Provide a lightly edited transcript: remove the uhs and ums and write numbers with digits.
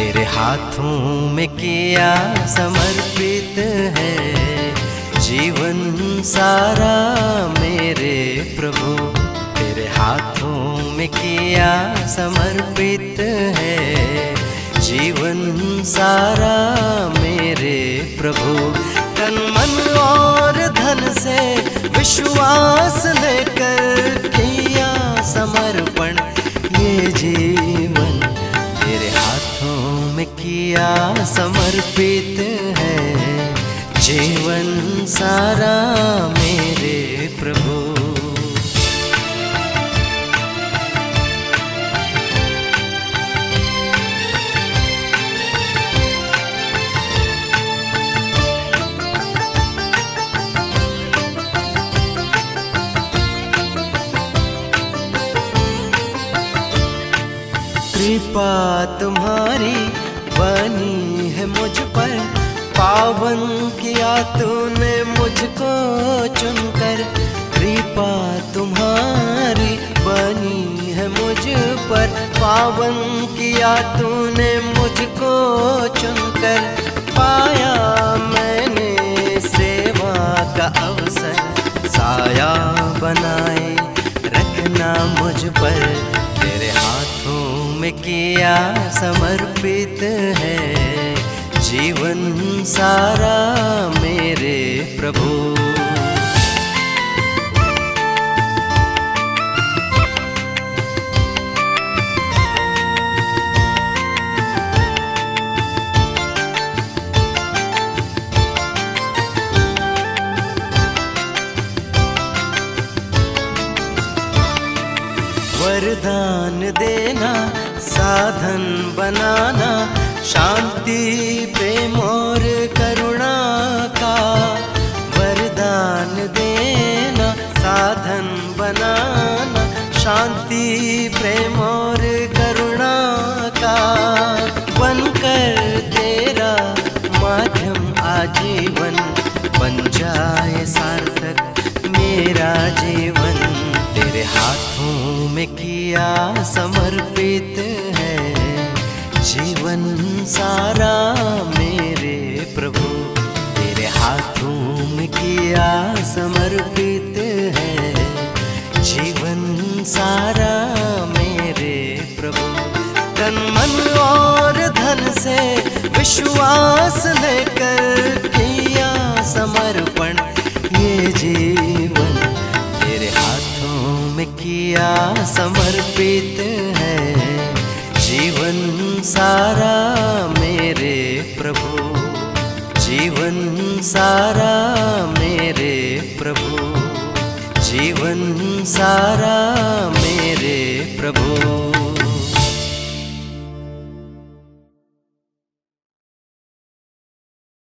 तेरे हाथों में किया समर्पित है जीवन सारा मेरे प्रभु। तेरे हाथों में किया समर्पित है जीवन सारा मेरे प्रभु। तन मन और धन से विश्वास लेकर किया समर्पण ये जीवन तेरे हाथों में किया समर्पित है जीवन सारा मेरे प्रभु। कृपा तुम्हारी बनी है मुझ पर, पावन किया तूने मुझको चुनकर। कृपा तुम्हारी बनी है मुझ पर, पावन किया तूने मुझको चुनकर। पाया मैंने सेवा का अवसर, साया बनाए रखना मुझ पर। तेरे हाथों में किया समर्पित है जीवन सारा मेरे प्रभु। वरदान देना साधन बनाना, शांति प्रेम और करुणा का। वरदान देना साधन बनाना, शांति प्रेम और करुणा का। बनकर तेरा माध्यम आजीवन, बन जाए सार्थक मेरा जीवन। तेरे हाथों में किया समर्पित है जीवन सारा मेरे प्रभु। तेरे हाथों में किया समर्पित है जीवन सारा मेरे प्रभु। तन मन और धन से विश्वास लेकर किया समर्पण ये जीवन तेरे हाथों में किया समर्पित है जीवन सारा मेरे प्रभु। जीवन सारा मेरे प्रभु, जीवन सारा मेरे प्रभु।